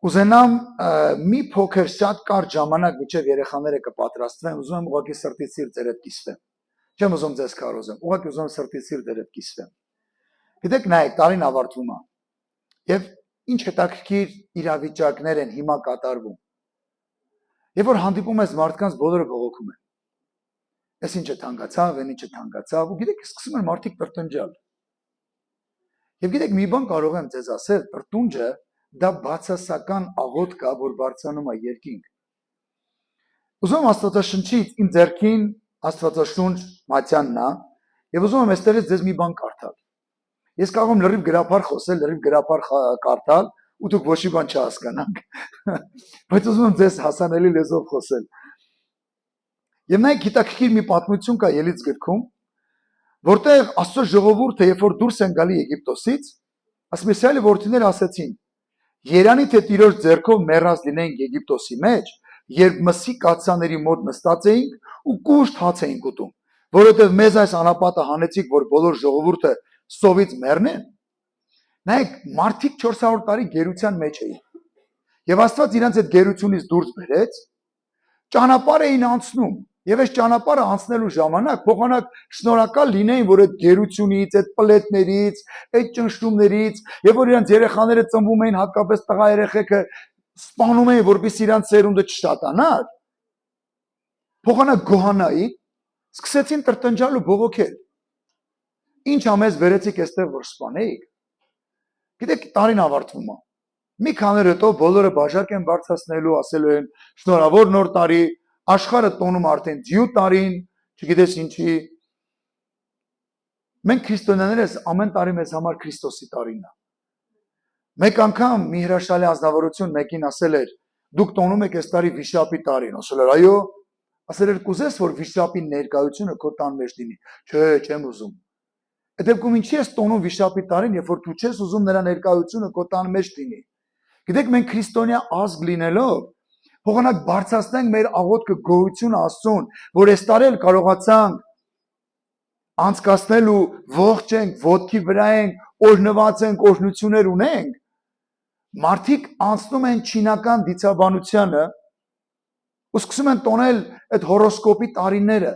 Ուզենամ մի փոքր շատ կարճ ժամանակ միջև երեխաները կպատրաստվեն, ուզում եմ ուղղակի սրտից սիրտ ձեր հետ կիսվեմ։ Չեմ ուզում ձեզ քարոզեմ, ուղղակի ուզում եմ սրտից սիրտ ձեր հետ կիսվեմ։ Գիտեք, նայեք, տարին ավարտվում է։ Եվ ինչ հետաքրքիր իրավիճակներ են հիմա կատարվում։ Եվ որ հանդիպում ես մարդկանց, բոլորը բողոքում են։ Էս ինչը թանկացավ, այն ինչը թանկացավ, ու գիտեք, սկսում են մարդիկ տրտնջալ։ Եվ գիտեք, մի բան կարող եմ ձեզ ասել, տրտունջը դա բացասական աղոթք կա, որ բարձրանում է երկինք։ Ուզում եմ Աստվածաշնչից իմ ձեռքին Աստվածաշունչ Մատյանն է, եւ ուզում եմ այստեղից ձեզ մի բան կարդալ։ Ես կարող եմ լրիվ գրաբար խոսել, լրիվ գրաբար կարդալ, ու դուք ոչ մի բան չհասկանաք։ Բայց ուզում եմ ձեզ հասանելի լեզվով խոսել։ Եվ նայեք, հետաքրքիր մի պատմություն կա Ելից գրքում, որտեղ Աստծո ժողովուրդը, երբ որ դուրս են գալի Եգիպտոսից, ասմիսյալի որդիները ասեցին. Երանի թե Տիրոջ ձեռքով մեռած լինեինք Եգիպտոսի մեջ, երբ մսի կաթսաների մոտ նստած էինք ու կուշտ հաց էինք ուտում, որովհետև մեզ այս անապատը հանեցիք, որ բոլոր ժողովուրդը սովից մեռնեն։ Նայեք, մարդիկ 400 տարի գերության մեջ էին։ Եվ Աստված իրենց այդ գերությունից դուրս բերեց, ճանապարհ էին անցնում, եւ այս ճանապարհը անցնելու ժամանակ փոխանակ շնորհակալ լինեին, որ այդ գերությունից, այդ պլետներից, այդ ճնշումներից, եւ որ իրենց երեխաները ծնվում էին, հատկապես տղա երեխեքը սպանում էին, որպեսզի իրենց ծերունդը չշատանար, փոխանակ գոհանային, սկսեցին տրտնջալ ու բողոքել։ Ինչ ամեզ վերեցիք այստեղ, որ սպանեիք։ Գիտեք, տարին ավարտվում է։ Մի քանի օր հետո բոլորը բաժակ են բարձրացնելու, ասելու են շնորհավոր նոր տարի, աշխարհը տոնում արդեն ձյու տարին, չգիտես ինչի։ Մենք քրիստոնյաներս ամեն տարի մեզ համար Քրիստոսի տարին է։ Մեկ անգամ մի հրաշալի ազնվորություն մեկին ասել էր. դուք տոնում եք այս տարի վիշապի տարին, ասել էր այո, ասել էր կուզես որ վիշապի ներկայությունը քո տան մեջ լինի։ Չէ, չեմ ուզում։ Այդ դեպքում ինչի ես տոնում վիշապի տարին, երբ որ դու չես ուզում նրա ներկայությունը քո տան մեջ լինի։ Գիտեք, մենք քրիստոնյա ազգ լինելով փոխանակ բարձրացնենք մեր աղոթքը գոհություն Աստծուն, որ այս տարի էլ կարողացանք անցկացնել ու ողջ ենք, ոտքի վրա ենք, օրհնված ենք, օրհնություններ ունենք։ Մարդիկ անցնում են չինական դիցաբանությանը ու սկսում են տոնել այդ հորոսկոպի տարիները։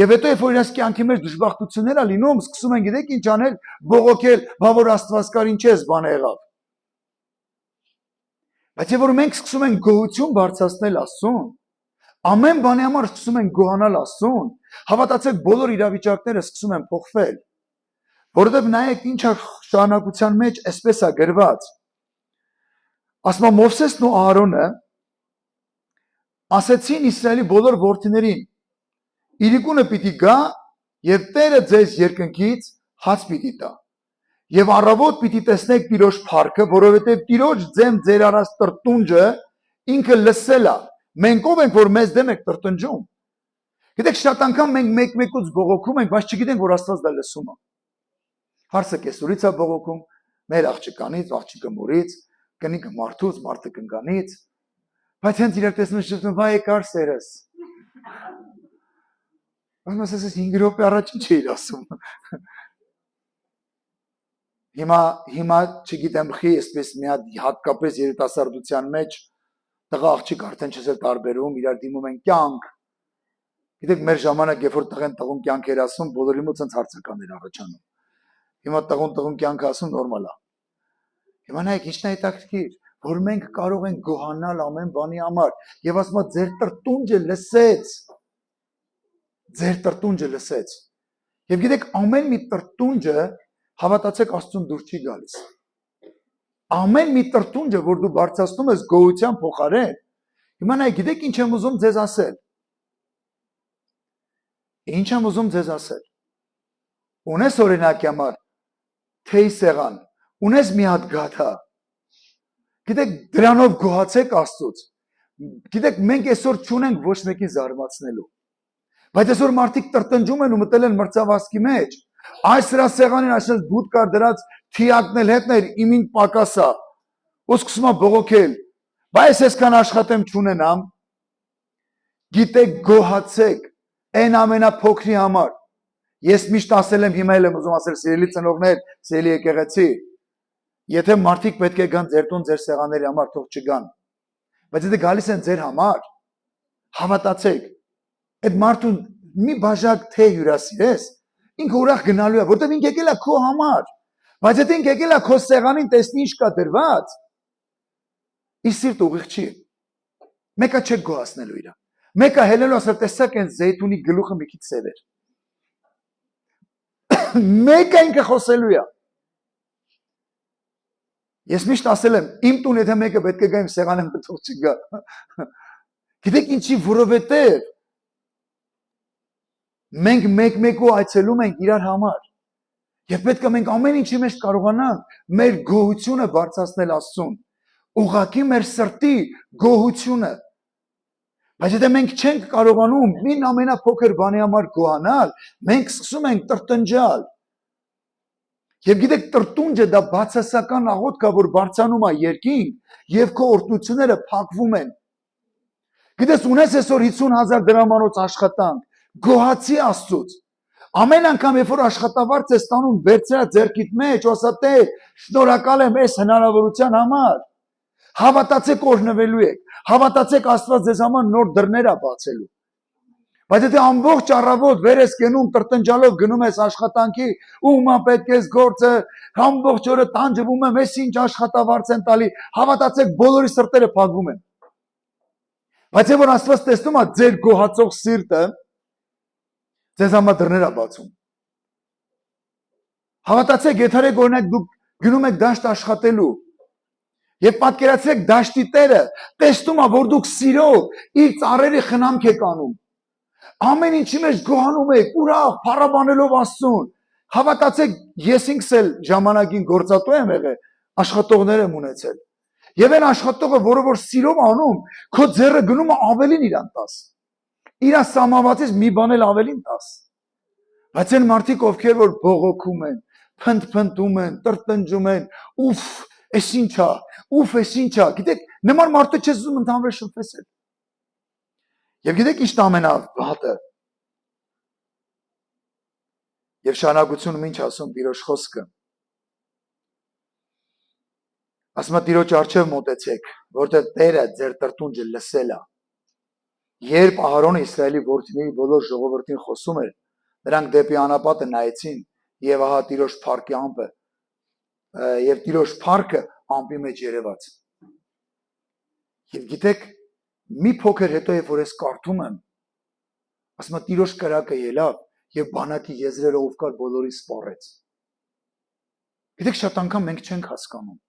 Եվ հետո երբ որ իրենց կյանքի մեջ դժբախտություններ ա լինում, սկսում են գիտեք ինչ անել, բողոքել, բա որ Աստված կար, ինչ էս բան եղավ։ Բայց երբ որ մենք սկսում ենք գոհություն բարձրացնել Աստծուն, ամեն բանի համար սկսում ենք գոհանալ Աստծուն, հավատացեք բոլոր իրավիճակները սկսում են փոխվել։ Որովհետև նայեք ինչ է շարունակության մեջ այսպես է գրված։ Ասում է Մովսեսն ու Ահարոնը ասեցին Իսրայելի բոլոր որդիներին. Իրիկունը պիտի գա եւ Տերը ձեզ երկնքից հաց պիտի տա։ Եվ առավոտ պիտի տեսնեք Տիրոջ փառքը, որովհետև Տիրոջ ձեմ ձեր արած տրտունջը ինքը լսել է։ Մենք ով ենք, որ մեզ դեմ եք տրտնջում։ Գիտեք, շատ անգամ մենք մեկ-մեկուց բողոքում ենք, բայց չգիտենք, որ Աստված դա լսում է։ Հարցը կեսուրից է բողոքում, մեր աղջկանից, աղջիկը մորից, կնիկը մարդուց, մարդը կնկանից, բայց հենց իրար տեսնում շփվում, վայ եկար սերս։ Ասես 5 րոպե առաջ ինչ էիր ասում։ Հիմա չգիտեմ խի, այսպես մի հատ հատկապես երիտասարդության մեջ տղա աղջիկ արդեն չես տարբերում, իրար դիմում են կյանք։ Գիտեք, մեր ժամանակ երբ որ տղեն տղուն կյանք էր ասում, բոլորի մոտ ցած հարցականներ առաջանում։ Հիմա տղուն կյանք ասում նորմալ է։ Հիմա նայեք, ինչն է հետաքրքիր, որ մենք կարող ենք գոհանալ ամեն բանի համար, եւ ասում է ձեր տրտունջը լսեց։ Ձեր տրտունջը լսեց։ Եվ գիտեք, ամեն մի տրտունջը հավատացեք Աստծուն դուր չի գալիս։ Ամեն մի տրտունջը, որ դու բարձրացնում ես գոհության փոխարեն, հիմա նայեք, գիտեք ինչ եմ ուզում ձեզ ասել։ Ինչ եմ ուզում ձեզ ասել։ Ունես օրինակի համար թեյ սեղան, ունես մի հատ գաթա։ Գիտեք, դրանով գոհացեք Աստծուց։ Գիտեք, մենք այսօր չունենք ոչ մեկին զարմացնելու։ Բայց այսօր մարդիկ տրտնջում են ու մտել են մրցավազքի մեջ։ Այս սրա սեղանին այսպես բուտ կար դրած թիակնել հետներ իմին պակասա։ Ու սկսում է բողոքել։ Բայց այսքան աշխատեմ չունենամ։ Գիտեք, գոհացեք այն ամենափոքրի համար։ Ես միշտ ասել եմ, հիմա էլ եմ ուզում ասել, սիրելի ծնողներ, սիրելի եկեղեցի, Եթե մարդիկ պետք է գան ձեր տուն ձեր սեղանների համար, թող չգան։ Բայց եթե գալիս են ձեր համար, հավատացեք, այդ մարդուն մի բաժակ թե հյուրասիրես, ինքը ուրախ գնալու է, որտեղ ինքը եկել է քո համար։ Բայց եթե ինքը եկել է քո սեղանին, տեսնի ինչ կա դրված, իր սիրտ ուղիղ չի։ Մեկը չեք գոհացնելու իրան։ Մեկը հելելու ասել, տեսակ այն զեյթունի գլուխը մի քիչ սև էր։ Մեկը ինքը խոսելու է։ Ես միշտ ասել եմ, իմ տուն եթե մեկը պետք է գա իմ սեղանը մտող չգա։ Գիտեք ինչի, որովհետև մենք մեկ-մեկու այցելում ենք իրար համար։ Եվ պետք է մենք ամեն ինչի մեջ կարողանանք մեր գոհությունը բարձրացնել Աստծուն։ Ուղղակի մեր սրտի գոհությունը։ Բայց եթե մենք չենք կարողանում մին ամենափոքր բանի համար գոհանալ, մենք սկսում ենք տրտնջալ։ Եվ գիտեք, տրտունջը դա բացասական աղոթք է, որ բարձրանում է երկինք եւ քո օրհնությունները փակվում են։ Գիտես, ունես այսօր 50,000 դրամանոց աշխատանք, գոհացի Աստծուց։ Ամեն անգամ, երբ որ աշխատավարձ ես ստանում, վերցրա ձեռքիդ մեջ, ու ասա՝ «Տե, շնորհակալ եմ այս հնարավորության համար»։ Հավատացեք օրհնվելու եք։ Հավատացեք Աստված ձեզ համար նոր դռներ է բացելու։ Բայց եթե ամբողջ առավոտ վեր ես կենում տրտնջալով գնում ես աշխատանքի, ումա պետք է գործը, ամբողջ օրը տանջվում եմ, ես ինչ աշխատավարձ են տալի, հավատացեք բոլորի սրտերը փակվում են։ Բայց եթե որ Աստված տեսնում է ձեր գոհացող սիրտը, ձեզ համար դռներ է բացում։ Հավատացեք, եթե օրինակ դուք գնում եք դաշտ աշխատելու, եւ պատկերացրեք դաշտի տերը, տեսնում է, որ դուք սիրով իր ծառերի խնամք եք անում։ Ամեն ինչի մեջ գոհանում եք, ուրախ, փառաբանելով Աստծուն։ Հավատացեք, ես ինքս էլ ժամանակին գործատու եմ եղել, աշխատողներ եմ ունեցել։ Եվ այն աշխատողը, որը որ սիրով անում, քո ձեռը գնում է ավելին իրան տաս։ Իր սամավացից մի բան էլ ավելին տաս։ Բայց այն մարդիկ, ովքեր որ բողոքում են, փնթփնթում են, տրտնջում են, ուֆ, էս ինչա, ուֆ, էս ինչա։ Գիտեք, նման մարդը չես ուզում ընդհանրապես շփվեցել։ Եվ գիտեք ինչն ամենավատը։ Եվ շարունակությունում ինչ ասում Տիրոջ խոսքը։ Ասում է Տիրոջ առջև մոտեցեք, որտեղ Տերը ձեր տրտունջը լսել է։ Երբ Ահարոնը Իսրայելի որդիների բոլոր ժողովրդին խոսում էր, նրանք դեպի անապատը նայեցին, եւ ահա Տիրոջ փառքի ամպը, եւ Տիրոջ փառքը ամպի մեջ երևաց։ Եվ գիտեք, մի փոքր հետո երբ որ ես կարդում եմ, ասում է Տիրոջ կրակը ելավ եւ բանակի եզրերը ով կար բոլորին սպառեց։ Գիտեք, շատ անգամ մենք չենք հասկանում։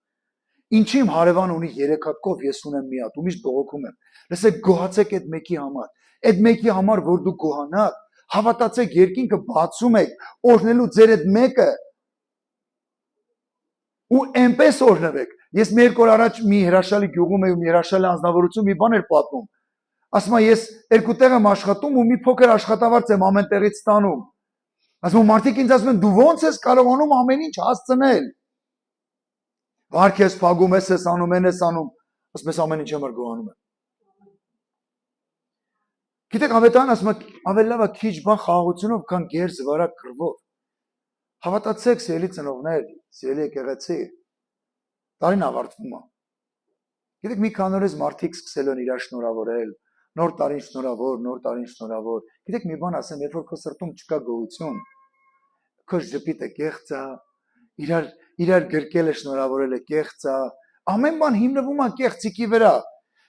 Ինչի իմ հարևան ունի 3 հատ կով, ես ունեմ մի հատ, ու միշտ բողոքում եմ։ Լսեք, գոհացեք այդ մեկի համար։ Այդ մեկի համար, որ դու գոհանաք, հավատացեք, երկինքը բացում եք, օրհնելու ձեր այդ մեկը։ Ու այնպես օրհնվեք։ Ես մի երկու օր առաջ մի հրաշալի գյուղում եմ, մի հրաշալի անձնավորություն մի բան էր պատմում։ Ասում եմ, ես 2 տեղ եմ աշխատում ու մի փոքր աշխատավարձ եմ ամեն տեղից ստանում։ Ասում եմ, մարդիկ ինձ ասում են, դու ո՞նց ես կարողանում ամեն ինչ հասցնել։ Վարք ես փագում, ես անում, ես անում, ասում ես ամեն ինչ համար գոհանում եմ։ Գիտեք, ավետարան ասում է, ավելի լավ է քիչ բան խաղաղությունով, քան գեր զվարակ կռվով։ Հավատացեք, սիրելի ծնողներ, սիրելի եկեղեցի, տարին ավարտվում է։ Գիտեք, մի քանի օրից մարդիկ սկսել են իրար շնորհավորել, նոր տարին շնորհավոր, նոր տարին շնորհավոր։ Գիտեք, մի բան ասեմ, երբ որ քո սրտում չկա գոհություն, քո ժպիտը կեղծ է, իրար գրկելը շնորհավորելը կեղծ է, ամեն բան հիմնվում է կեղծիկի վրա։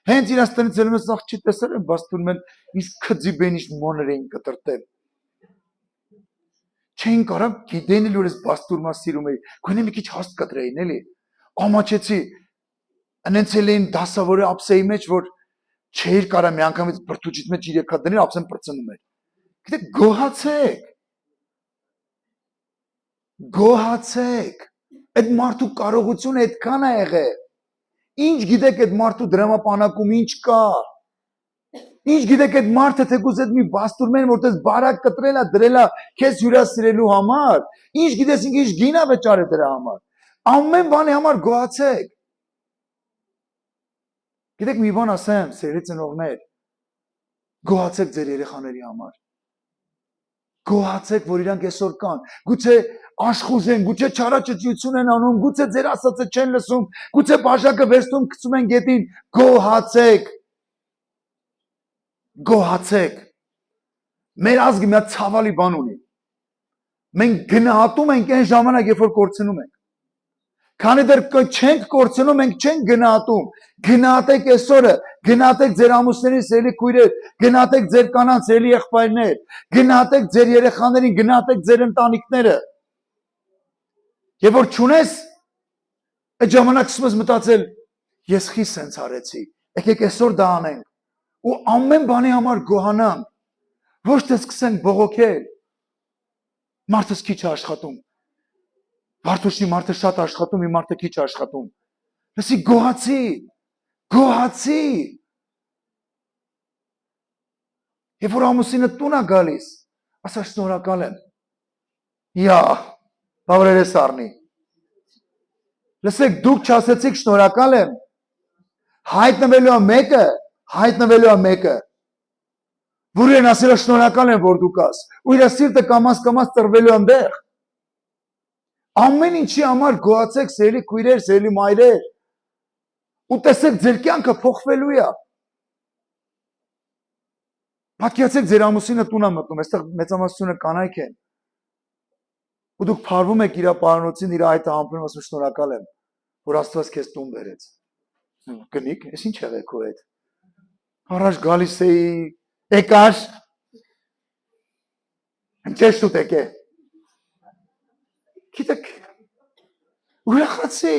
Հենց իրաց տնից ելնում ես աղջի տեսել եմ, բաստում են, ինչ քծիբեն ինչ մոներ էին կտրտել։ Չէին կարող գիտեն էլ որ ես բաստուրմա սիրում էի, գոնե մի քիչ հաստ կտրեին էլի։ Ամաչեցի, անցել էին դասավորը ափսեի մեջ, որ չէր կարա մի անգամից բրթուճիտ մեջ 3 հատ դնել, ափսեն բրծնում էր։ Գիտեք, գոհացեք։ Գոհացեք։ Այդ մարդու կարողությունը այդքան է եղել։ Ինչ գիտեք այդ մարդու դրամապանակում ինչ կա։ Ինչ գիտեք այդ մարդը թեկուզ այդ մի բաստուրմեն որտես բարակ կտրելա, դրելա քեզ հյուրասիրելու համար, ինչ գիտես ինքը ինչ գինա վճարե դրա համար։ Ամեն բանի համար գոհացեք։ Գիտեք մի բան ասեմ, սիրելի ծնողներ, գոհացեք ձեր երեխաների համար։ Գոհացեք, որ իրանք այսօր կան։ Գուցե աշխուժ են, գուցե չարաճճիություն են անում, գուցե ձեր ասածը չեն լսում, գուցե բաժակը վերցնում գցում են գետին։ Գոհացեք։ Գոհացեք։ Մեր ազգը մի ցավալի բան ունի։ Մենք գնահատում ենք այն ժամանակ, երբ որ կորցնում ենք։ Քանի դեռ չենք կորցնում, մենք չենք գնահատում։ Գնահատեք այսօրը, գնահատեք ձեր ամուսներին, սիրելի քույրեր, գնահատեք ձեր կանանց, սիրելի եղբայրներ, գնահատեք ձեր երեխաներին, գնահատեք ձեր ընտանիքները։ Եվ որ չունես, այդ ժամանակ սկսում ես մտածել, ես խի սենց արեցի։ Եկեք այսօր դա անենք։ Ու ամեն բանի համար գոհանանք։ Ոչ թե սկսենք բողոքել։ Մարդը քիչ է աշխատում։ Վարդուշի մարդը շատ աշխատում, մի մարդը քիչ աշխատում։ Լսի գոհացի, գոհացի։ Եվ որ ամուսինը տուն է գալիս, ասա շնորհակալ եմ։ Յա, բավարարես առնի։ Լսեք, դուք չասեցիք շնորհակալ եմ։ Հայտնվելու է մեկը, որ իրեն ասել է շնորհակալ եմ, որ դու կաս։ Ու իր սիրտը կամաց տրվելու այնտեղ։ Ամեն ինչի համար գոհացեք, սիրելի քույրեր, սիրելի մայրեր։ Ու տեսեք, ձեր կյանքը փոխվելու է։ Պատկերացեք, ձեր ամուսինը տուն է մտնում, այստեղ մեծամասնությունը կանայք են։ Ու դուք փարվում եք իր պարանոցին, իր այդը համբերում, ասում շնորհակալ եմ, որ Աստված քեզ տուն բերեց։ Գնիկ, ես ինչ եղեք քո հետ։ Առաջ գալիս էի, եկար։ Ինչեշ դու եկե։ Գիտեք, ուրախացի։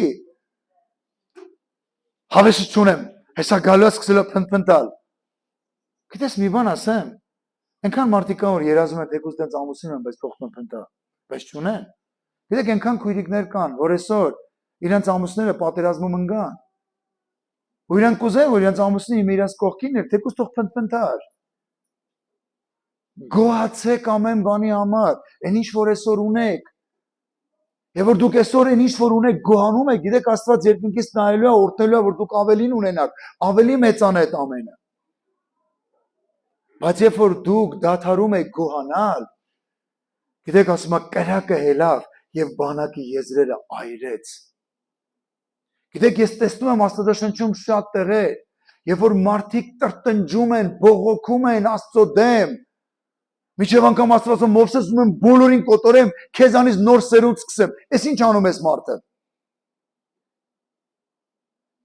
Հավեսը չունեմ, հեսա գալու է սկսել է փնթփնթալ։ Գիտես մի բան ասեմ, այնքան մարդիկ կան, որ երազում են թեկուզ դենց ամուսին են, բայց փոխվում փնթա, բայց չունեն։ Գիտեք, այնքան քույրիկներ կան, որ այսօր իրենց ամուսները պատերազմում ընկան։ Ու իրանք կուզեն, որ իրենց ամուսինը իրենց կողքին էր, թեկուզ թող փնթփնթար։ Գոհացեք ամեն բանի համար, այն ինչ որ այսօր ունեք։ Եվ որ դուք այսօր այն ինչ որ ունեք գոհանում եք, գիտեք Աստված երկնքից նայելու է, օրհնելու է, որ դուք ավելին ունենաք, ավելի մեծանա այդ ամենը։ Բայց երբ որ դուք դադարում եք գոհանալ, գիտեք ասում է կրակը հելավ եւ բանակի եզրերը այրեց։ Գիտեք ես տեսնում եմ Աստվածաշնչում շատ տեղեր, երբ որ մարդիկ տրտնջում են, բողոքում են Աստծո դեմ, միջև անգամ Աստվածը Մովսես ուզում եմ բոլորին կոտորեմ, քեզանից նոր սերունդ սկսեմ։ Էս ինչ անում ես մարդը։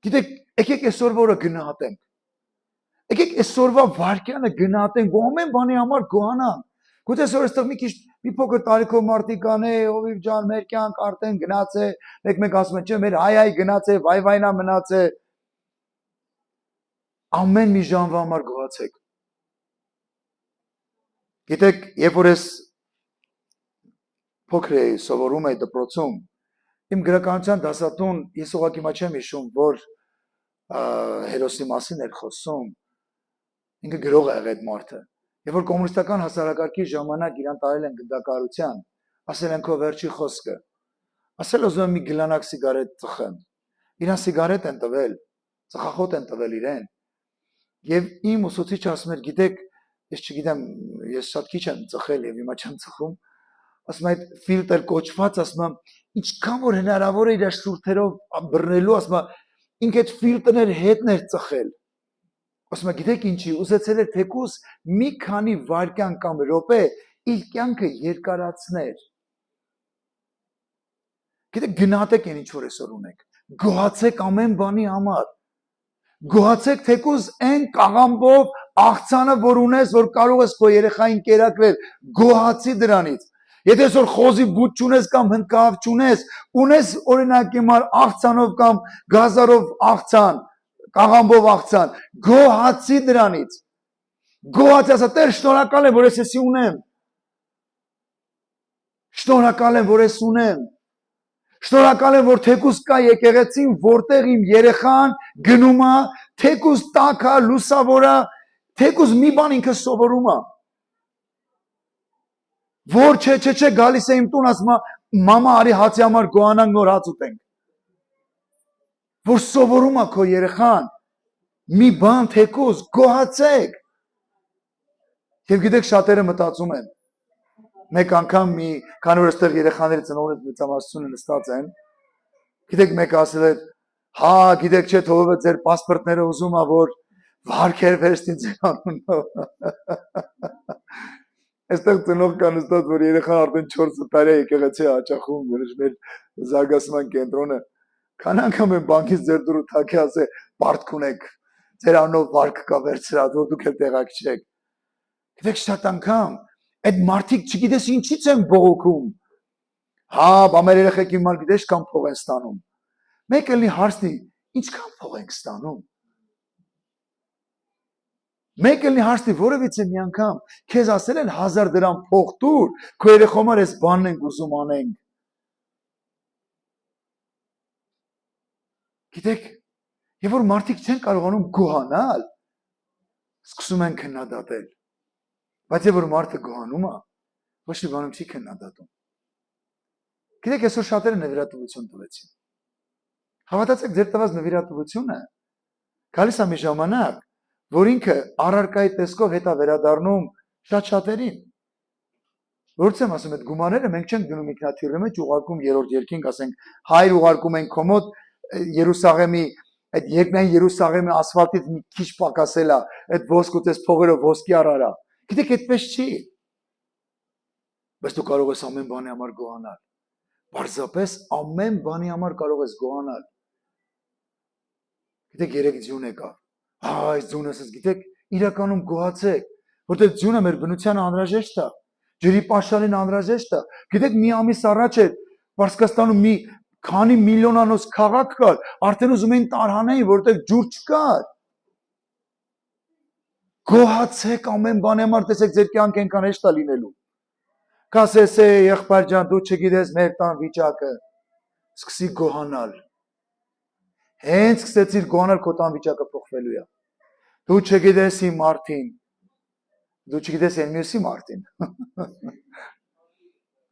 Գիտեք, եկեք այսօրվա օրը գնահատենք։ Եկեք այսօրվա վարքյանը գնահատենք, ամեն բանի համար գոհանանք։ Գուցե այսօր այստեղ մի փոքր տարիքով մարդիկ կան, ովիվ ջան, մեր կյանք արդեն գնաց է, մեկ ասում են, չէ, մեր հայ գնաց է, վայ-վայնա մնաց է։ Ամեն մի ժամվա համար գոհացեք։ Գիտեք, երբ որ ես փոքր էի, սովորում էի դպրոցում, իմ գրականության դասատուն, ես ուղղակի մա չեմ հիշում, որ հերոսի մասին էր խոսում, ինքը գրող է եղել այդ մարդը։ Երբ որ կոմունիստական հասարակարգի ժամանակ իրան տարել են գնդակահարության, ասել են քո վերջի խոսքը։ Ասել ուզում եմ մի գլանակ սիգարետ ծխեմ։ Իրան սիգարետ են տվել, ծխախոտ են տվել իրեն։ Եվ իմ ուսուցիչը ասում էր, գիտեք, ես չգիտեմ, ես շատ քիչ եմ ծխել եւ հիմա չեմ ծխում։ Ասում այդ ֆիլտր կոչված, ասում եմ, ինչքան որ հնարավոր է իր շուրթերով բռնելու, ասում եմ, ինքը այդ ֆիլտրներ հետներ ծխել։ Ասում եմ, գիտեք ինչի, ուզեցել է թեկուզ մի քանի վայրկյան կամ րոպե իր կյանքը երկարացներ։ Գիտեք, գնահատեք այն ինչ որ այսօր ունեք։ Գոհացեք ամեն բանի համար։ Գոհացեք թեկուզ այն կաղամբով աղցանը, որ ունես, որ կարող ես քո երեխային կերակրել, գոհացի դրանից։ Եթե այսօր խոզի բուտ չունես կամ հնդկահավ չունես, ունես օրինակ հիմար աղցանով կամ գազարով աղցան, կաղամբով աղցան, գոհացի դրանից։ Գոհացի, ասա, Տեր, շնորհակալ եմ, որ ես էսի ունեմ։ Շնորհակալ եմ, որ ես ունեմ։ Շնորհակալ եմ, որ թեկուզ կա եկեղեցին, որտեղ իմ երեխան գնում է, թեկուզ տաք է, լուսավոր է, թեկուզ մի բան ինքը սովորում է։ Որ չէ, գալիս է իմ տուն, ասում է, մամա, արի հացի համար գոհանանք, նոր հաց ուտենք։ Որ սովորում է քո երեխան, մի բան թեկուզ, գոհացեք։ Եվ գիտեք, շատերը մտածում են, Մեկ անգամ մի քանի օր այստեղ երեխաների ծնողներից մեծամասնությունը նստած են, գիտեք մեկ ասել է, հա, գիտեք չէ, թողով է ձեր պասպորտները ուզում ա որ վարկեր վերստին ձեր անունով։ Այստեղ ծնող կա նստած, որ երեխան արդեն 4 տարի է եկեղեցի հաճախում, որոշ մեր զարգացման կենտրոնը։ Քան անգամ են բանկից ձեր դուրը թակի ասե, պարտք ունեք, ձեր անունով վարկ կա վերցրած, որ դուք էլ տեղակ չեք։ Գիտեք շատ անգամ այդ մարդիկ չգիտես ինչից են բողոքում։ Հա, բամեր երեխեք իմանալ գիտես կամ փող են ստանում։ Մեկ էլի հարցնի, ինչքան փող ենք ստանում։ Մեկ էլի հարցնի, որևիցե մի անգամ քեզ ասել են 1000 դրամ փող տուր, քո երեխոմար էս բանն ենք ուզում անենք։ Գիտեք, եւ որ մարդիկ չեն կարողանում գոհանալ, սկսում են քննադատել։ Բայց եւ որ մարդը գոհանում է, ոչ մի բանում չի քննադատում։ Գիտեք, այսօր շատերը նվիրատվություն տվեցին։ Հավատացեք, ձեր տված նվիրատվությունը գալիս է մի ժամանակ, որ ինքը առարկայի տեսքով հետա վերադառնում շատ շատերին։ Որից եմ ասում, այդ գումարները մենք չենք դնում ինքնաթիռի մեջ, ուղարկում երրորդ երկինք, ասենք, հայր ուղարկում են կոմոդ Երուսաղեմի, այդ երկնային Երուսաղեմի ասֆալտից մի քիչ պակասել է, այդ ոսկուց էս փողերով ոսկի արարա։ Գիտեք, այդպես չի։ Բայց դու կարող ես ամեն բանի համար գոհանալ։ Պարզապես ամեն բանի համար կարող ես գոհանալ։ Գիտեք, երեք ձյուն եկավ։ Այս ձյունը ասես, գիտեք, իրականում գոհացեք, որտեղ ձյունը մեր բնության անհրաժեշտ է, ջրի պաշարին անհրաժեշտ է։ Գիտեք, մի ամիս առաջ է Պարսկաստանում մի քանի միլիոնանոց քաղաք կար, արդեն ուզում էին տարհանեին, որտեղ ջուր չկար։ Գոհացեք ամեն բանի համար, տեսեք ձեր կյանքը այնքան հեշտ է լինելու։ Կասես, եղբայր ջան, դու չգիտես մեր տան վիճակը, սկսի գոհանալ։ Հենց սկսեցիր գոհանալ, քո տան վիճակը փոխվելու է։ Դու չգիտես իմ մարդին, դու չգիտես այն մյուսի մարդին։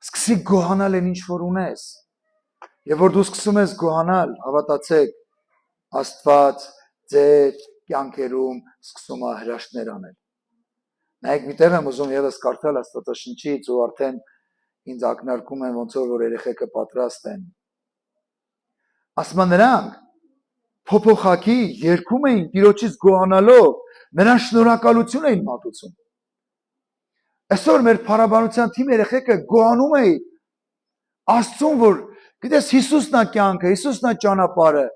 Սկսի գոհանալ այն ինչ որ ունես։ Եվ որ դու սկսում ես գոհանալ, հավատացեք, Աստված ձեր կյանքերում սկսում է հրաշքներ անել։ Նայեք, միտեղ եմ ուզում եւս կարդալ Աստվածաշնչից ու արդեն ինձ ակնարկում են ոնց որ երեխեքը պատրաստ են։ Ասում են նրանք փոփոխակի երգում էին Տիրոջից գոհանալով, նրան շնորհակալություն էին մատուցում։ Այսօր մեր փառաբանության թիմ երեխեքը գոհանում էին Աստծուն, որ գիտես Հիսուսն է կյանքը, Հիսուսն է ճանապարհը,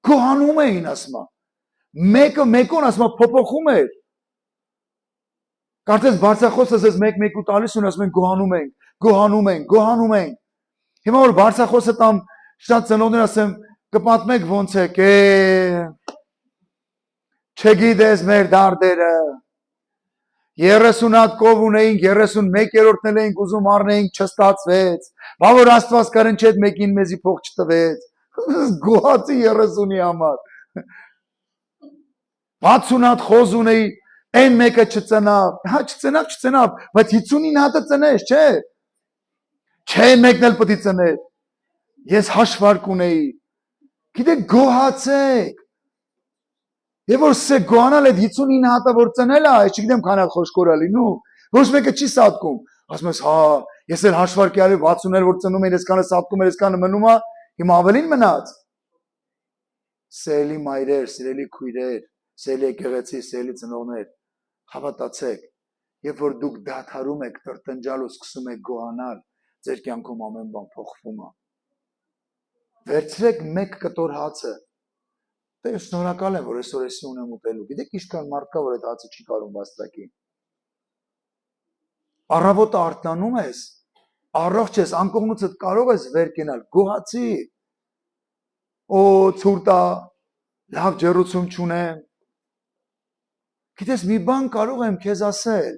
գոհանում էին ասма։ Մեկը մեկուն ասма փոփոխում էր։ Կարծես Բարսախոսը ասես 1-1 տալիս ու ասում են գոհանում ենք, գոհանում ենք, գոհանում ենք։ Հիմա որ Բարսախոսը տամ շատ ծնողներ ասեմ կպատմեք ոնց եք, չգիտես մեր դարդերը, 30 հատ կով ունեինք, 31-րդն էլ էինք ուզում առնեինք, չստացվեց, բա որ Աստված կարընչեց մեկին մեզի փող չտվեց, գոհացի 30-ի համար, 60 հատ խոզ ունեի, այն մեկը չծնավ, հա չծնավ, բայց 59 հատը ծնես, չէ մեկն էլ պետք է ծներ, ես հաշվարկ ունեի, գիտեք գոհացեք, եւ որ սե գոհանալ այդ 59 հատը որ ծնել է, ես չգիտեմ քան հատ խոշկոր է լինում, ոչ մեկը չի սատկում, ասում ես հա, ես էլ հաշվարկի արի 60-ներ որ ծնում են, այսքանը սատկում են, այսքանը մնում է, հիմա ավելին մնաց։ Սիրելի մայրեր, սիրելի քույրեր, սիրելի եկեղեցի, սիրելի ծնողներ, հավատացեք, երբ որ դուք դադարում եք տրտնջալ ու սկսում եք գոհանալ, ձեր կյանքում ամեն բան փոխվում է։ Վերցրեք մեկ կտոր հացը։ Դե շնորհակալ եմ, որ այսօր էսի ունեմ ուտելու։ Գիտեք ինչքան մարդ կա, որ այդ հացը չի կարող վաստակի։ Առավոտը արթնանում ես, առողջ ես, անկողնուցդ կարող ես վեր կենալ, գոհացի։ Օ, ցուրտ է, լավ ջեռուցում չունեմ։ Գիտես, մի բան կարող եմ քեզ ասել։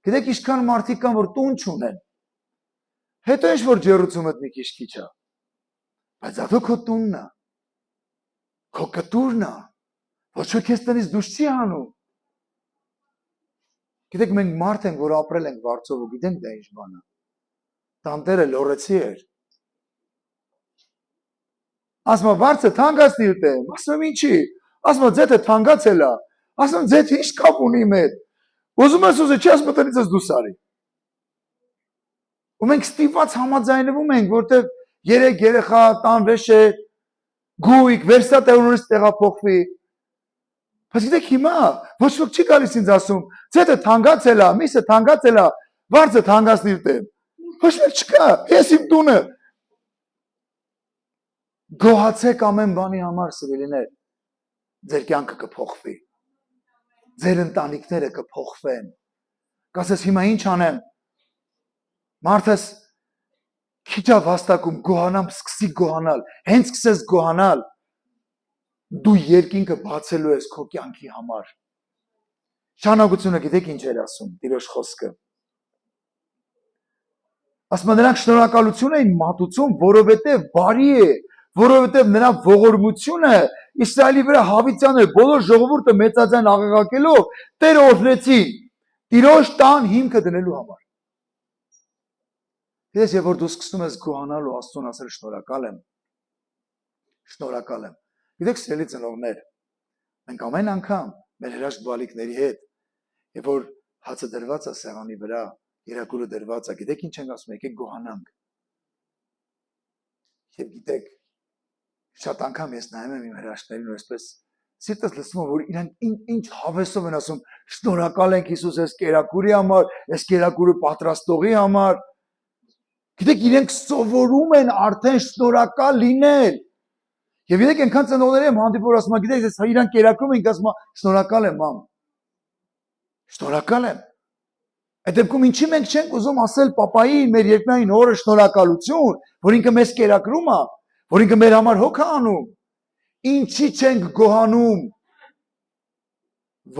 Գիտեք ինչքան մարդիկ կան, որ տուն չունեն։ Հետո ինչ որ ջեռուցումդ մի քիչ է։ Բայց դա քո տունն է։ Քո կտուրն է, ոչ որ քեզ տնից դուրս չի հանում։ Գիտեք, մենք մարդ ենք, որ ապրել ենք վարձով ու գիտենք դա ինչ բան է։ Տանտերը լորեցի էր։ Ասում եմ, վարձը թանկացնի ուտեմ, ասում եմ ինչի, ասում եմ ձեթը թանկացել է, ասում եմ ձեթը ինչ կապ ունի իմ հետ։ Ուզում ես, չի ասում տնից ես դուրս արի։ ու մենք ստիպված համաձայնվում ենք, որտեղ 3 երեխա տան վեշ է, գույք, վերստատեղումից տեղափոխվի։ Բայց գիտեք հիմա ոչ ոք չի գալիս ինձ ասում, ձեթը թանկացել է, միսը թանկացել է, վարձը թանկացնիր տեմ։ Ոչ մեկ չկա, ես իմ տունը։ Գոհացեք ամեն բանի համար, սիրելիներ, ձեր կյանքը կփոխվի։ Ձեր ընտանիքները կփոխվեն։ Կասես հիմա ինչ անեմ։ Մարդս քիչ վաստակում գոհանամ, սկսի գոհանալ, հենց սկսես գոհանալ, դու երկինքը բացելու ես քո կյանքի համար։ Շնորհակալությունը գիտեք ինչ էր ասում Տիրոջ խոսքը։ Ասում է նրանք շնորհակալություն էին մատուցում, որովհետև բարի է, որովհետև նրա ողորմությունը Իսրայելի վրա հավիտյան է, բոլոր ժողովուրդը մեծաձայն աղաղակելով Տերը օրհնեցին Տիրոջ տան հիմքը դնելու համար։ Ես երբ որ դու սկսում ես գոհանալ ու Աստծուն ասել շնորհակալ եմ։ Շնորհակալ եմ։ Գիտեք սիրելի ծնողներ, մենք ամեն անգամ մեր հրաշք բալիկների հետ, երբ որ հացը դրված է սեղանի վրա, երակուրը դրված է, գիտեք ինչ ենք ասում, եկեք գոհանանք։ Եվ գիտեք, շատ անգամ ես նայում եմ իմ հրաշքներին ու այսպես սիրտս լսում եմ, որ իրանք ինչ հավեսով են ասում, շնորհակալ ենք Հիսուս այս կերակուրի համար, այս կերակուրը պատրաստողի համար։ Գիտեք, իրենք սովորում են արդեն շնորհակալ լինել։ Եվ գիտեք, այնքան ծնողների եմ հանդիպում, ասում եմ, գիտեք, ես իրանք կերակրում ենք, ասում եմ, շնորհակալ եմ, մամ։ Շնորհակալ եմ։ Այդ դեպքում ինչի մենք չենք ուզում ասել պապային, մեր երկնային օրը շնորհակալություն, որ ինքը մեզ կերակրում է, որ ինքը մեր համար հոգ է անում։ Ինչի չենք գոհանում,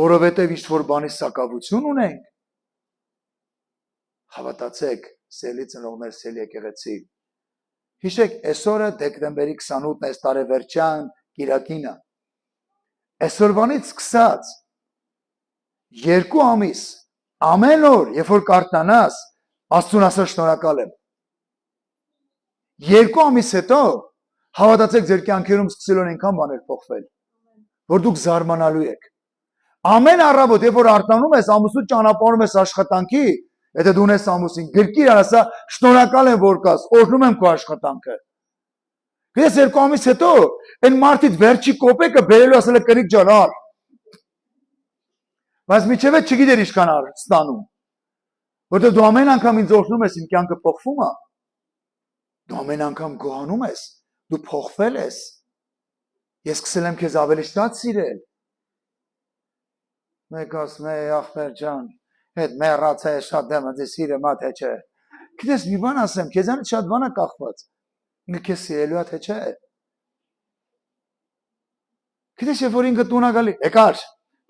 որովհետև ինչ-որ բանի սակավություն ունենք։ Հավատացեք, սիրելի ծնողներ, սիրելի եկեղեցի։ Հիշեք, այսօրը դեկտեմբերի 28-ն է, տարեվերջյան կիրակին է։ Այսօրվանից սկսած 2 ամիս ամեն օր, երբ որ կարդանաս, Աստծուն ասել շնորհակալ եմ։ 2 ամիս հետո հավատացեք ձեր կյանքերում սկսել են այնքան բաներ փոխվել, որ դուք զարմանալու եք։ Ամեն առավոտ, երբ որ արտանում ես, ամուսնու ճանապարհում ես աշխատանքի, եթե դու ունես ամուսին, գրկիր ասա շնորհակալ եմ որ կաս, օրհնում եմ քո աշխատանքը։ Գիտես 2 ամիս հետո այն մարդից վերջի կոպեկը բերելու ասել է կրիկ ջան առ։ Բայց միջև է չգիտեր ինչքան առ ստանում։ Որտեղ դու ամեն անգամ ինձ օրհնում ես, իմ կյանքը փոխվում է։ Դու ամեն անգամ գոհանում ես, դու փոխվել ես։ Ես սկսել եմ քեզ ավելի շատ սիրել։ Մեկ ասում է ախպեր ջան, հետ մեռած է շատ դեմ դե սիրը մա թե չէ։ Գիտես մի բան ասեմ, քեզանից շատ բան է կախված։ Ինքը քեզ սիրելու է թե չէ։ Գիտես երբ որ ինքը տունա գալի, եկար,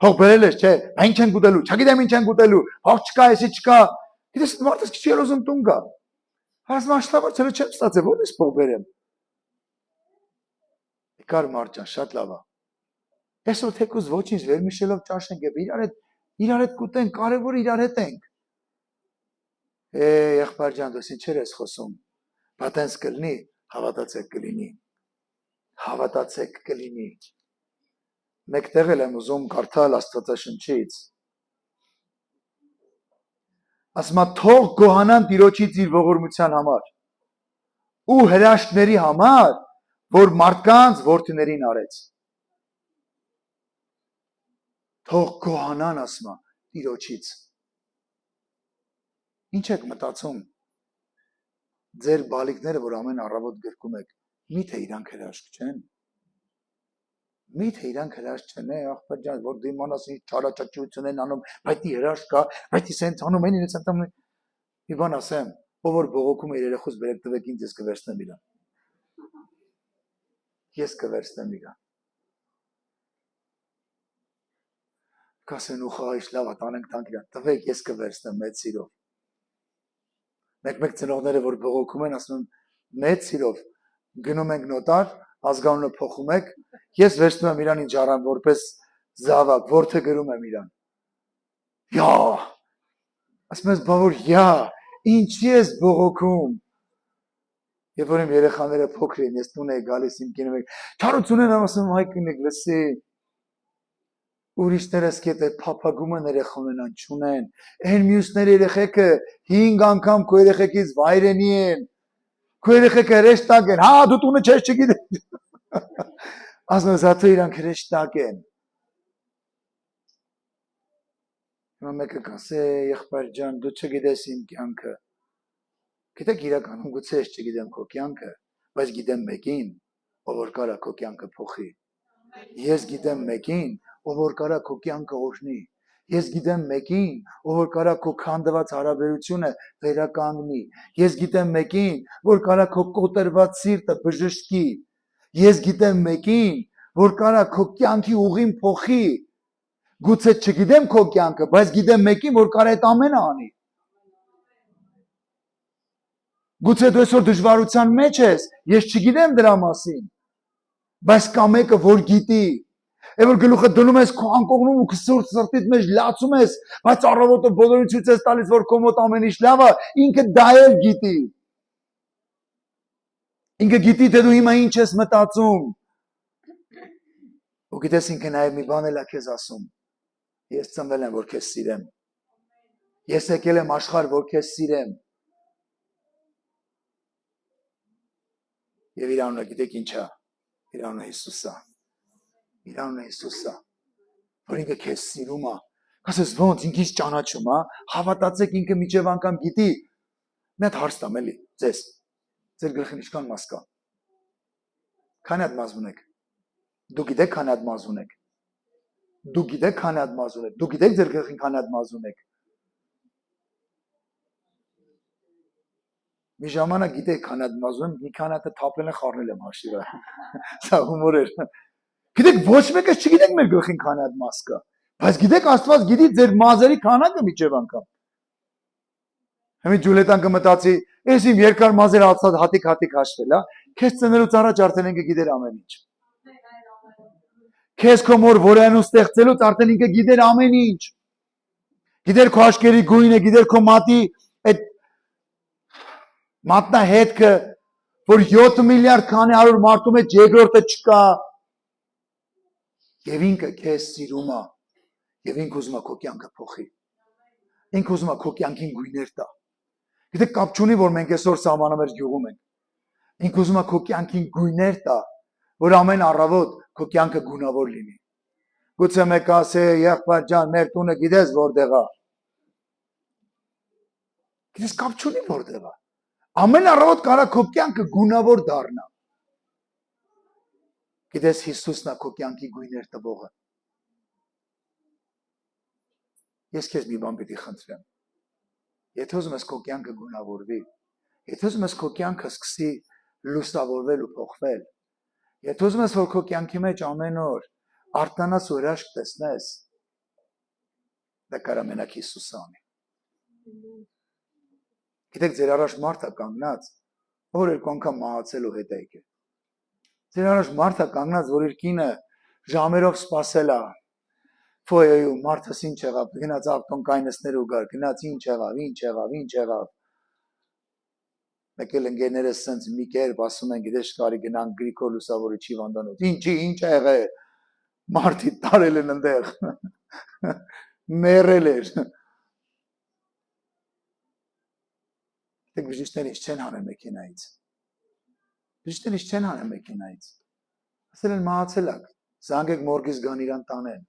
փող բերել ես, չէ, ինչ են գուտելու, չգիտեմ ինչ են գուտելու, փող չկա, էսի չկա։ Գիտես մարդը քիչ երոզում տուն գա։ Հասնում աշխատավար չեմ ստացել, ո՞րից փող բերեմ։ Եկար մարդ ջան, շատ լավ է։ Այսօր թեկուզ ոչինչ վերմիշելով ճաշենք եւ իրար հետ կուտենք, կարևորը իրար հետ ենք։ Եղբայր ջան, դու ինչեր ես խոսում։ Բատենց կլինի, հավատացեք կլինի։ Հավատացեք կլինի։ Մեկտեղ եմ ուզում կարդալ Աստվածաշնչից։ Ասում է թող գոհանան Տիրոջից իր ողորմության համար ու հրաշքների համար, որ մարդկանց որդիներին արեց։ Թող գոհանան ասում է Տիրոջից։ Ինչ եք մտածում։ Ձեր բալիկները, որ ամեն առավոտ գրկում եք, միթե իրանք հրաշք չեն։ Միթե իրանք հրաշք չեն, ախպեր ջան, որ դու իմանաս ինչ չարաճճություն են անում, բայց հրաշք կա, բայց սենց անում են, ինձ անում։ Մի բան ասեմ, ով որ բողոքում է իր երեխուց բերեք տվեք ինձ, ես կվերցնեմ իրան։ Ես կվերցնեմ իրան։ Կասեն ու խաղայից լավ է, տանենք տանք իրան, տվեք, ես կվերցնեմ մեծ սիրով։ Մեկ ծնողները, որ բողոքում են, ասում են մեծ սիրով, գնում ենք նոտար, ազգանունը փոխում եք, ես վերցնում եմ իրան ինչ առան, որպես զավակ, որդը գրում եմ իրան։ Յա, ասում ես, բա որ յա, ինչի ես բողոքում։ Երբ որ իմ երեխաները փոքր են, ես տուն եի գալիս իմ կինում եք, չարություն են ասում հայ կինեք, լսի։ ուրիշները սկետ է փափագում են երեխաներն չունեն, այն մյուսները երեխեքը 5 անգամ քո երեխեքից վայրենի են, քո երեխեքը հրեշտակ են, հա դու տունը չես չգիտես, ասում ես հա իրանք հրեշտակ են, հիմա մեկը կասե եղբայր ջան դու չգիտես իմ կյանքը, գիտեք իրականում գուցե ես չգիտեմ քո կյանքը, բայց գիտեմ մեկին, ով որ կարա քո կյանքը փոխի, ես գիտեմ մեկին, ով որ կարա քո կյանքը օրհնի, ես գիտեմ մեկին, ով որ կարա քո քանդված հարաբերությունը վերականգնի, ես գիտեմ մեկին, որ կարա քո կոտրված սիրտը բժշկի, ես գիտեմ մեկին, որ կարա քո կյանքի ուղին փոխի, գուցե չգիտեմ քո կյանքը, բայց գիտեմ մեկին, որ կարա այդ ամենը անի, գուցե դու այսօր դժվարության մեջ ես, ես չգիտեմ դրա մասին, բայց կա մեկը, որ գիտի, Եվ որ գլուխը դնում ես քո անկողնում ու քսուր սրտիդ մեջ լացում ես, բայց առավոտը բոլորին ցույց ես տալիս, որ քո մոտ ամեն ինչ լավ է, ինքը դա էլ գիտի։ Ինքը գիտի, թե դու հիմա ինչ ես մտածում։ Ու գիտես ինքը նաև մի բան էլ է քեզ ասում։ Ես ծնվել եմ, որ քեզ սիրեմ։ Ես եկել եմ աշխարհ, որ քեզ սիրեմ։ Եվ իր անունը գիտեք ինչ է։ Իր անունը Հիսուս է։ Իր անունը Հիսուս է, որ ինքը քեզ սիրում է, ասես ոնց ինքը ինձ ճանաչում է, հավատացեք ինքը միջև անգամ գիտի, մի հատ հարց տամ էլի, ձեր գլխին ինչքան մաս կա, քանի հատ մազ ունեք, դու գիտեք քանի հատ մազ ունեք, դու գիտեք քանի հատ մազ ունեք, դու գիտեք ձեր գլխին քանի հատ մազ ունեք, մի ժամանակ գիտեք քանի հատ մազ ունեմ, մի քանի հատը թափել են խառնել եմ հաշիվը, սա հումոր էր, Գիտեք ոչ մեկը չգիտեք մեր գլխին քանի հատ մաս կա, բայց գիտեք Աստված գիտի ձեր մազերի քանակը միջև անգամ։ Հիմա Ջուլիետան կմտածի, ես իմ երկար մազերը հատիկ հաշվել, հա, քեզ ծնելուց առաջ արդեն ինքը գիտեր ամեն ինչ։ Քեզ քո մոր որյանու ստեղծելուց արդեն ինքը գիտեր ամեն ինչ։ Գիտեր քո աշկերի գույնը, գիտեր քո մատի այդ մատնահետքը, որ 7 միլիարդ քանի 100 մարդու մեջ երկրորդը չկա։ Եվ ինքը քեզ սիրում է, եւ ինքը ուզում է քո կյանքը փոխի։ Ինքը ուզում է քո կյանքին գույներ տա։ Գիտեք կապ չունի, որ մենք այսօր սահմանամերձ գյուղում ենք։ Ինքը ուզում է քո կյանքին գույներ տա, որ ամեն առավոտ քո կյանքը գունավոր լինի։ Գուցե մեկը ասե, եղբայր ջան, մեր տունը գիտես որտեղ է։ Գիտես կապ չունի որտեղ է։ Ամեն առավոտ կարա քո կյանքը գունավոր դառնա։ Գիտես Հիսուսն է քո կյանքի գույներ տվողը։ Ես քեզ մի բան պիտի խնդրեմ։ Եթե ուզում ես քո կյանքը գունավորվի, եթե ուզում ես քո կյանքը սկսի լուսավորվել ու փոխվել, եթե ուզում ես որ քո կյանքի մեջ ամեն օր արտանաս ու հրաշք տեսնես, դա կարա մենակ Հիսուսը անի։ Գիտեք ձեր առաջ մարդ է կանգնած, որ երկու անգամ մահացել ու հետ է եկել։ Ձեր առաջ մարդ է կանգնած, որ իր կինը ժամերով սպասել է։ Ֆոյեյում մարդս ինչ եղավ, գնաց ավտոն կայնեսներ ու գար, գնաց ինչ եղավ։ Մեկ էլ ընկերներս սենց մի կերպ ասում են, գիտես կարի գնանք Գրիգոր Լուսավորիչի վանդանոց։ Ինչ ա եղել։ Մարդի տարել են այնտեղ։ Մեռել էր։ Դեք բժիշկները ինչ չեն հանել մեքենայից։ Բժիշկները ինչ չեն հանել մեքենայից։ Ասել են մահացել եք, զանգեք մորգից գան իրան տանեն։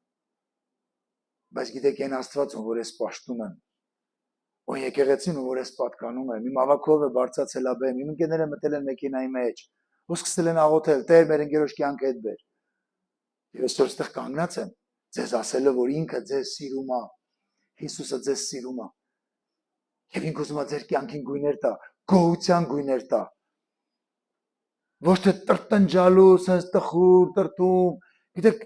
Բայց գիտեք այն Աստվածը, որ ես պաշտում եմ, ու եկեղեցին, որ ես պատկանում եմ, իմ ավակով է բարձացել աբեմ, իմ ընկերները մտել են մեքենայի մեջ, ու սկսել են աղոթել, Տեր մեր ընկերոջ կյանքը հետ բեր։ Եվ այսօր այստեղ կանգնած եմ, ձեզ ասելով, որ ինքը ձեզ սիրում է, Հիսուսը ձեզ սիրում է։ Եվ ինքը ուզում է ձեր կյանքին գույներ տա, գոհության գույներ տա։ Ոչ թե տրտնջալու, sense տխուր, տրտում, գիտեք,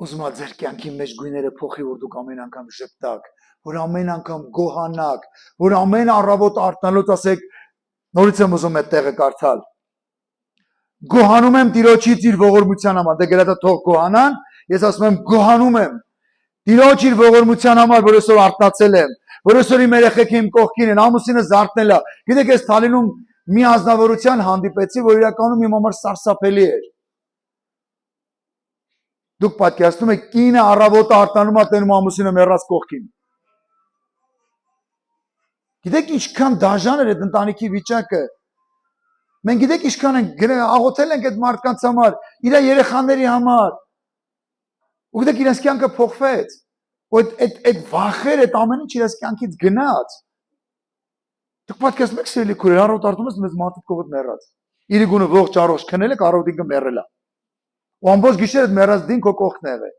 ուզում է ձեր կյանքի մեջ գույները փոխի, որ դուք ամեն անգամ ժպտաք, որ ամեն անգամ գոհանաք, որ ամեն առավոտ արթնալուց ասեք, նորից եմ ուզում այդ տեղը կարդալ։ Գոհանում եմ Տիրոջից իր ողորմության համար, դե գրած է թող գոհանան, ես ասում եմ գոհանում եմ Տիրոջ իր ողորմության համար, որ այսօր արթնացել եմ, որ այսօր իմ երեխեքը իմ կողքին են, ամուսինը զարթնել է։ Գիտեք, ես Թալինում մի ազնվորության հանդիպեցի, որ իրականում իմ համար սարսափելի էր։ Դուք պատկերացնում եք կինը առավոտը արտանում է տենում ամուսինը մեռած կողքին։ Գիտեք ինչքան դաժան էր այդ ընտանիքի վիճակը։ Մենք գիտեք ինչքան ենք աղոթել ենք այդ մարդկանց համար, իր երեխաների համար։ Ու գիտեք իրենց կյանքը փոխվեց։ Ու այդ վախեր, այդ ամեն ինչ իրենց կյանքից գնաց։ Դուք պատկերացնում եք սիրելի քույր, առավոտ արտում ես մեզ մատիտկովդ մեռած։ Իր գունը ողջ առողջ քնել եք, առավոտ ինքը մեռել է։ Ու ամբողջ գիշերը այդ մեռած դին քո կողքն է եղել։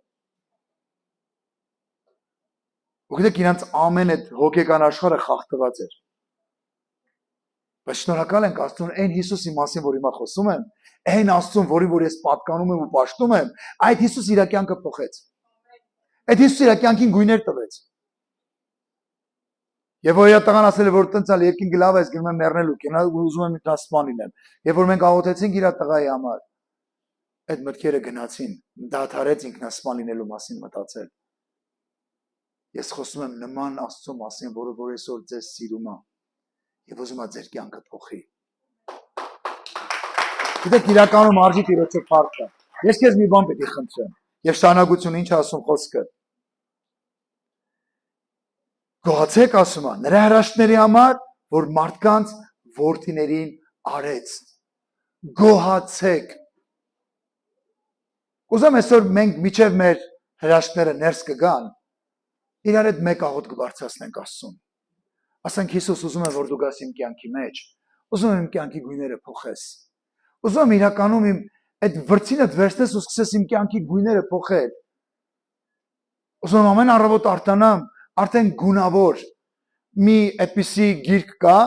Ու գիտեք իրանց ամեն այդ հոգեկան աշխարհը խախտված էր։ Բայց շնորհակալ ենք Աստծուն այն Հիսուսի մասին, որ հիմա խոսում եմ, այն Աստծուն, որ ես պատկանում եմ ու պաշտում եմ, այդ Հիսուս իր կյանքը փոխեց։ Այդ Հիսուս իր կյանքին գույներ տվեց։ Եվ որ իր տղան ասել է, որ տնցալ երկինք լավ է, ես գնում եմ մեռնելու, կենա ուզում եմ ինքնասպան լինեմ։ Եվ որ մենք աղոթեցինք իր տղայի համար, այդ մտքերը գնացին, դադարեց ինքնասպան լինելու մասին մտածել։ Ես խոսում եմ նման Աստծո մասին, որ այսօր ձեզ սիրում է եւ ուզում է ձեր կյանքը փոխի։ Գիտեք իրականում արժի Տիրոջը փառքը։ Ես քեզ մի բան պետք է խնդրեմ։ Եվ շնորհակալություն ինչ ասում խոսքը։ Գոհացեք ասում է նրա հրաշքների համար, որ մարդկանց որդիներին արեց։ Գոհացեք։ Ուզում այսօր մենք միջև մեր հրաշքները ներս կգան, իրար հետ մեկ աղոթ կբարձրացնենք Աստծուն։ Ասենք Հիսուս ուզում է որ դու գաս իմ կյանքի մեջ, ուզում եմ իմ կյանքի գույները փոխես։ Ուզում եմ իրականում իմ այդ վրձինդ վերցնես ու սկսես իմ կյանքի գույները փոխել։ Ուզում եմ ամեն առավոտ արտանամ, արդեն գունավոր մի այդպիսի գիրք կա,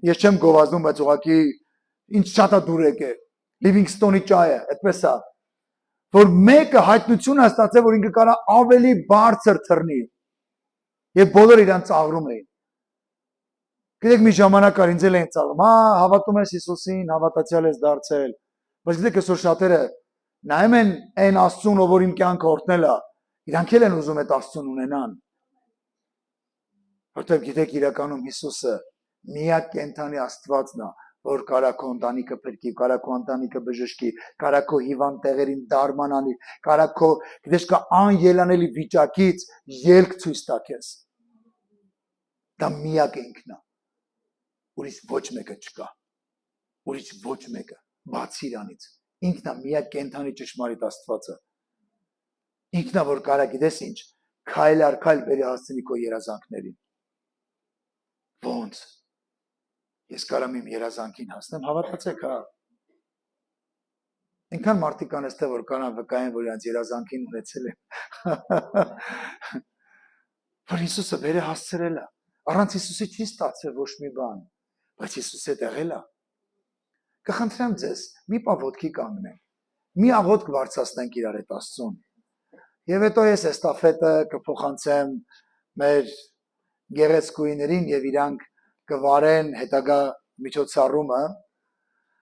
ես չեմ գովազդում, բայց ուղղակի ինչ շատ է դուր եկել, Լիվինգստոնի ճայը, այդպես է, որ մեկը հայտնություն է ստացել, որ ինքը կարա ավելի բարձր թռնի, եւ բոլորը իրան ծաղրում էին։ Գիտեք մի ժամանակ կար ինձ էլ էին ծաղրում, հավատում ես Հիսուսին, հավատացյալ ես դարձել, բայց գիտեք այսօր շատերը նայում են այն Աստծուն, ով որ իմ կյանքը օրհնել է, իրանք էլ են ուզում այդ Աստծուն ունենան։ Որտեւ գիտեք իրականում Հիսուսը միակ կենթանի Աստվածն է, որ կարա քո ընտանիքը փրկի, կարա քո ընտանիքը բժշկի, կարա քո հիվանդ տեղերին դարման անի, կարա քո գիտես կա անելանելի վիճակից ելք ցույց տա քեզ։ Դա միակ ինքն է։ Ուրիշ ոչ մեկը չկա։ Ուրիշ ոչ մեկը բացի իրանից։ Ինքն է միակ կենթանի ճշմարիտ Աստվածը։ Ինքն է որ կարա գիտես ինչ, քայլ առ քայլ բերի հասցնի քո երազանքներին։ Ոնց։ Ես կարամ իմ երազանքին հասնեմ, հավատացեք, հա։ Ինքան մարդիկ կան այստեղ որ կանան վկայեն, որ իրենց երազանքին ունեցել են։ Որ Հիսուսը վերը հասցրել է։ Առանց Հիսուսի չի ստացվել ոչ մի բան, բայց Հիսուսը հետ եղել է։ Կխնդրեմ ձեզ, մի պա ոտքի կանգնենք։ Մի աղոթք բարձրացնենք իրար հետ Աստծուն։ Եվ հետո ես էստաֆետը կփոխանցեմ մեր գեղեցկուիներին եւ իրանք կվարեն հետագա միջոցառումը